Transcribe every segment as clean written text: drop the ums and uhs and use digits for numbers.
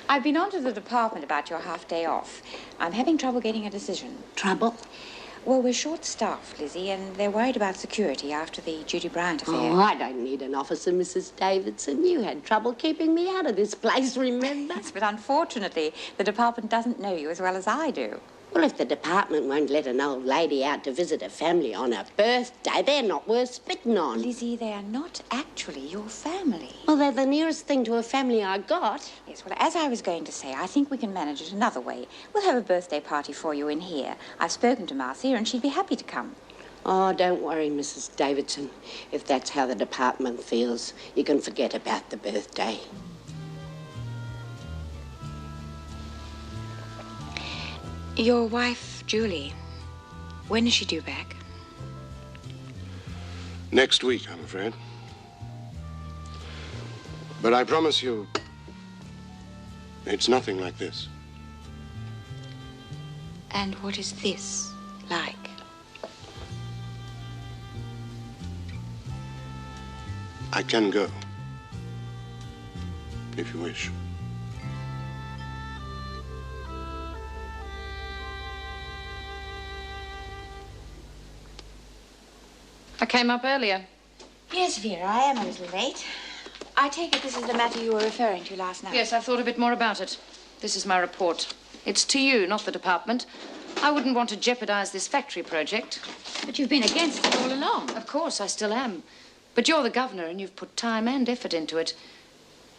I've been on to the department about your half-day off. I'm having trouble getting a decision. Trouble? Well, we're short-staffed, Lizzie, and they're worried about security after the Judy Bryant affair. Oh, I don't need an officer, Mrs. Davidson. You had trouble keeping me out of this place, remember? Yes, but unfortunately, the department doesn't know you as well as I do. Well, if the department won't let an old lady out to visit a family on her birthday, they're not worth spitting on. Lizzie, they are not actually your family. Well, they're the nearest thing to a family I got. Yes, well, as I was going to say, I think we can manage it another way. We'll have a birthday party for you in here. I've spoken to Marcia, and she'd be happy to come. Oh, don't worry, Mrs. Davidson. If that's how the department feels, you can forget about the birthday. Your wife, Julie, when is she due back? Next week, I'm afraid. But I promise you, it's nothing like this. And what is this like? I can go, if you wish. I came up earlier. Yes, Vera, I am a little late. I take it this is the matter you were referring to last night. Yes, I thought a bit more about it. This is my report. It's to you, not the department. I wouldn't want to jeopardize this factory project. But you've been against it all along. Of course, I still am. But you're the governor and you've put time and effort into it.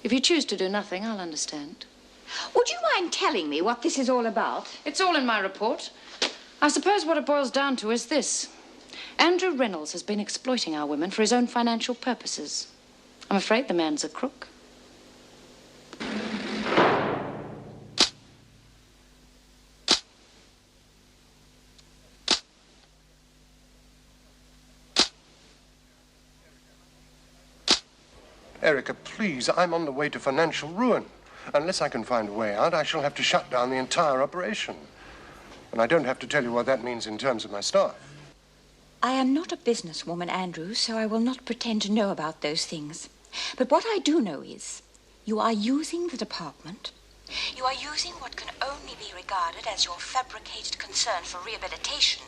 If you choose to do nothing, I'll understand. Would you mind telling me what this is all about? It's all in my report. I suppose what it boils down to is this. Andrew Reynolds has been exploiting our women for his own financial purposes. I'm afraid the man's a crook. Erica, please, I'm on the way to financial ruin. Unless I can find a way out, I shall have to shut down the entire operation. And I don't have to tell you what that means in terms of my staff. I am not a businesswoman, Andrew, so I will not pretend to know about those things. But what I do know is you are using the department. You are using what can only be regarded as your fabricated concern for rehabilitation.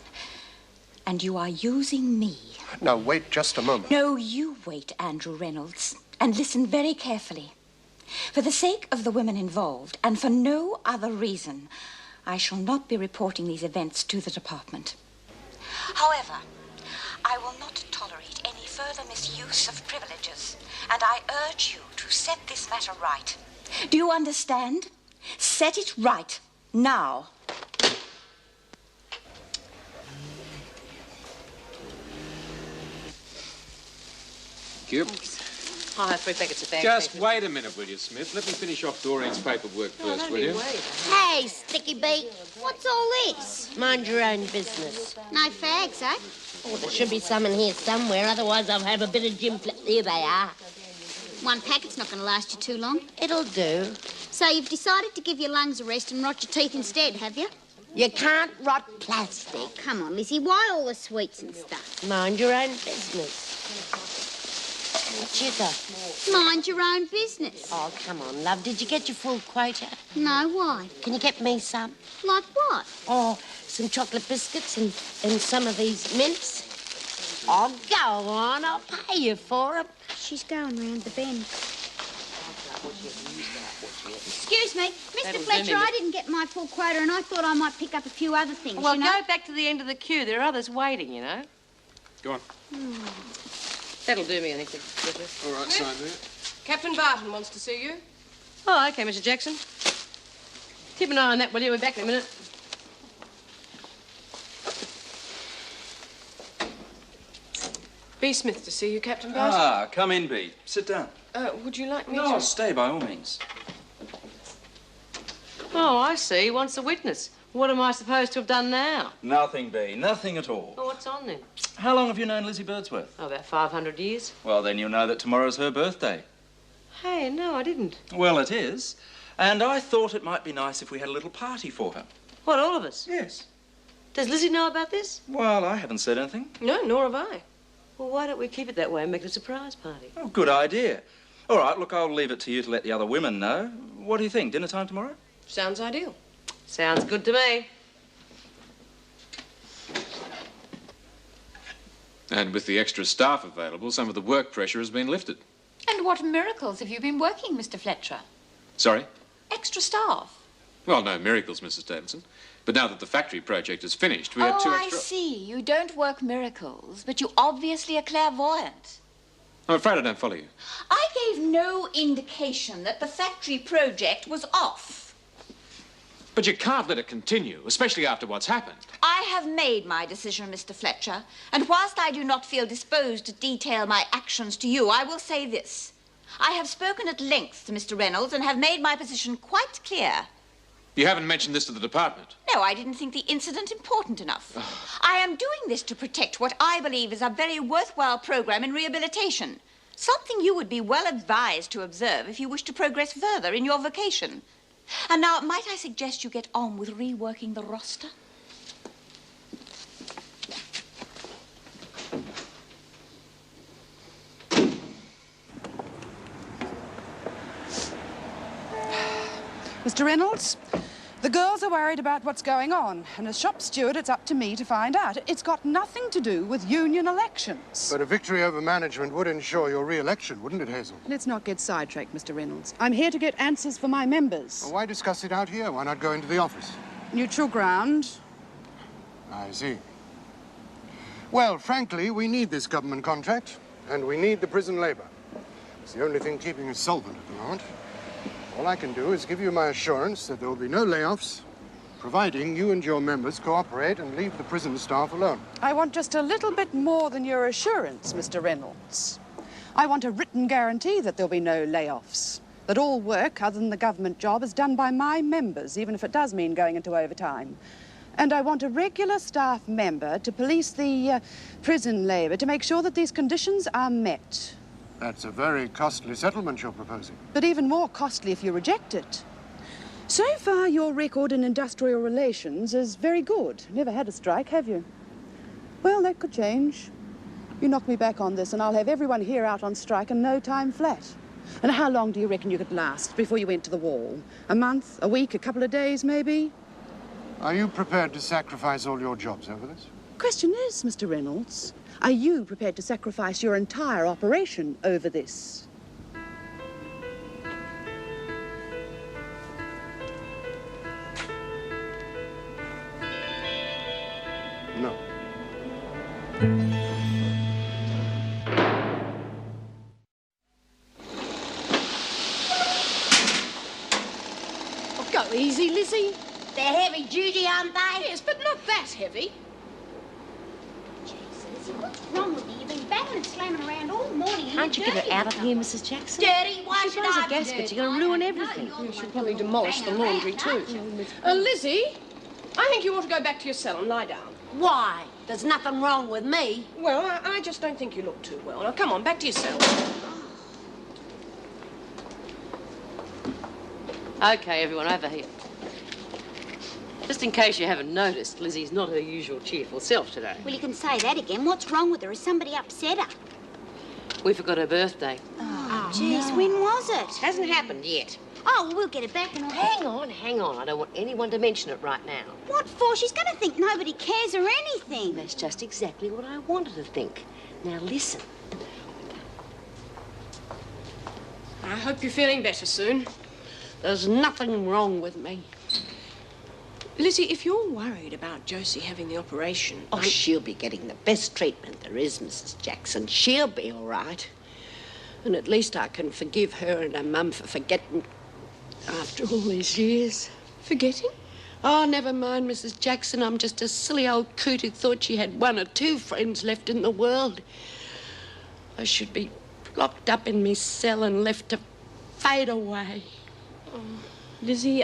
And you are using me. Now, wait just a moment. No, you wait, Andrew Reynolds, and listen very carefully. For the sake of the women involved, and for no other reason, I shall not be reporting these events to the department. However, I will not tolerate any further misuse of privileges, and I urge you to set this matter right. Do you understand? Set it right, now. Thank you. I'll have 3 packets of bags. Just wait a minute, will you, Smith? Let me finish off Doreen's paperwork first, will you? Hey, Sticky Beak, what's all this? Mind your own business. No fags, eh? Oh, there should be some in here somewhere, otherwise I'll have a bit of gym... Here they are. One packet's not going to last you too long. It'll do. So you've decided to give your lungs a rest and rot your teeth instead, have you? You can't rot plastic. Come on, Lizzie, why all the sweets and stuff? Mind your own business. What you got? Mind your own business. Oh, come on, love. Did you get your full quota? No, why? Can you get me some? Like what? Oh, some chocolate biscuits and some of these mints. Oh, go on. I'll pay you for them. She's going round the bend. Excuse me, Mr. Fletcher, I didn't get my full quota and I thought I might pick up a few other things, Well, you know? go back to the end of the queue. There are others waiting, you know. Go on. That'll do me, I think. All right, sign there. Captain Barton wants to see you. Oh, OK, Mr. Jackson. Keep an eye on that, will you? We're back in a minute. B. Smith to see you, Captain Barton. Ah, come in, B. Sit down. Would you like me No, to... stay by all means. Oh, I see. He wants a witness. What am I supposed to have done now? Nothing, B. Nothing at all. Well, what's on then? How long have you known Lizzie Birdworth? Oh, about 500 years. Well, then you'll know that tomorrow's her birthday. Hey, no, I didn't. Well, it is. And I thought it might be nice if we had a little party for her. What, all of us? Yes. Does Lizzie know about this? Well, I haven't said anything. No, nor have I. Well, why don't we keep it that way and make it a surprise party? Oh, good idea. All right, look, I'll leave it to you to let the other women know. What do you think? Dinner time tomorrow? Sounds ideal. Sounds good to me. And with the extra staff available, some of the work pressure has been lifted. And what miracles have you been working, Mr. Fletcher? Sorry? Extra staff. Well, no miracles, Mrs. Davidson. But now that the factory project is finished, we have two extra... I see. You don't work miracles, but you obviously are clairvoyant. I'm afraid I don't follow you. I gave no indication that the factory project was off. But you can't let it continue, especially after what's happened. I have made my decision, Mr. Fletcher, and whilst I do not feel disposed to detail my actions to you, I will say this. I have spoken at length to Mr. Reynolds and have made my position quite clear. You haven't mentioned this to the department. No, I didn't think the incident important enough. I am doing this to protect what I believe is a very worthwhile program in rehabilitation. Something you would be well advised to observe if you wish to progress further in your vocation. And now, might I suggest you get on with reworking the roster? Mr. Reynolds, the girls are worried about what's going on, and as shop steward, it's up to me to find out. It's got nothing to do with union elections. But a victory over management would ensure your re-election, wouldn't it, Hazel? Let's not get sidetracked, Mr. Reynolds. I'm here to get answers for my members. Well, why discuss it out here? Why not go into the office? Neutral ground. I see. Well, frankly, we need this government contract, and we need the prison labor. It's the only thing keeping us solvent at the moment. All I can do is give you my assurance that there will be no layoffs, providing you and your members cooperate and leave the prison staff alone. I want just a little bit more than your assurance, Mr. Reynolds. I want a written guarantee that there'll be no layoffs, that all work other than the government job is done by my members, even if it does mean going into overtime. And I want a regular staff member to police the prison labor to make sure that these conditions are met. That's a very costly settlement you're proposing. But even more costly if you reject it. So far, your record in industrial relations is very good. Never had a strike, have you? Well, that could change. You knock me back on this, and I'll have everyone here out on strike in no time flat. And how long do you reckon you could last before you went to the wall? A month, a week, a couple of days, maybe? Are you prepared to sacrifice all your jobs over this? Question is, Mr. Reynolds, are you prepared to sacrifice your entire operation over this? No. Oh, go easy, Lizzie. They're heavy duty, aren't they? Yes, but not that heavy. What's wrong with you? You've been banging and slamming around all morning. Can't you get her out of here, Mrs. Jackson? Dirty? Why She should blows I a be gasket. dirty? You're going to ruin everything. She'll probably demolish the laundry, too. Lizzie, I think you ought to go back to your cell and lie down. Why? There's nothing wrong with me. Well, I just don't think you look too well. Now, come on, back to your cell. OK, everyone, over here. Just in case you haven't noticed, Lizzie's not her usual cheerful self today. Well, you can say that again. What's wrong with her? Has somebody upset her? We forgot her birthday. Oh, jeez, when was it? Hasn't happened yet. Oh, well, we'll get it back and all. Hang on. I don't want anyone to mention it right now. What for? She's going to think nobody cares or anything. That's just exactly what I wanted to think. Now, listen. I hope you're feeling better soon. There's nothing wrong with me. Lizzie, if you're worried about Josie having the operation... Oh, she'll be getting the best treatment there is, Mrs. Jackson. She'll be all right. And at least I can forgive her and her mum for forgetting after all these years. Forgetting? Oh, never mind, Mrs. Jackson. I'm just a silly old coot who thought she had one or two friends left in the world. I should be locked up in me cell and left to fade away. Oh, Lizzie,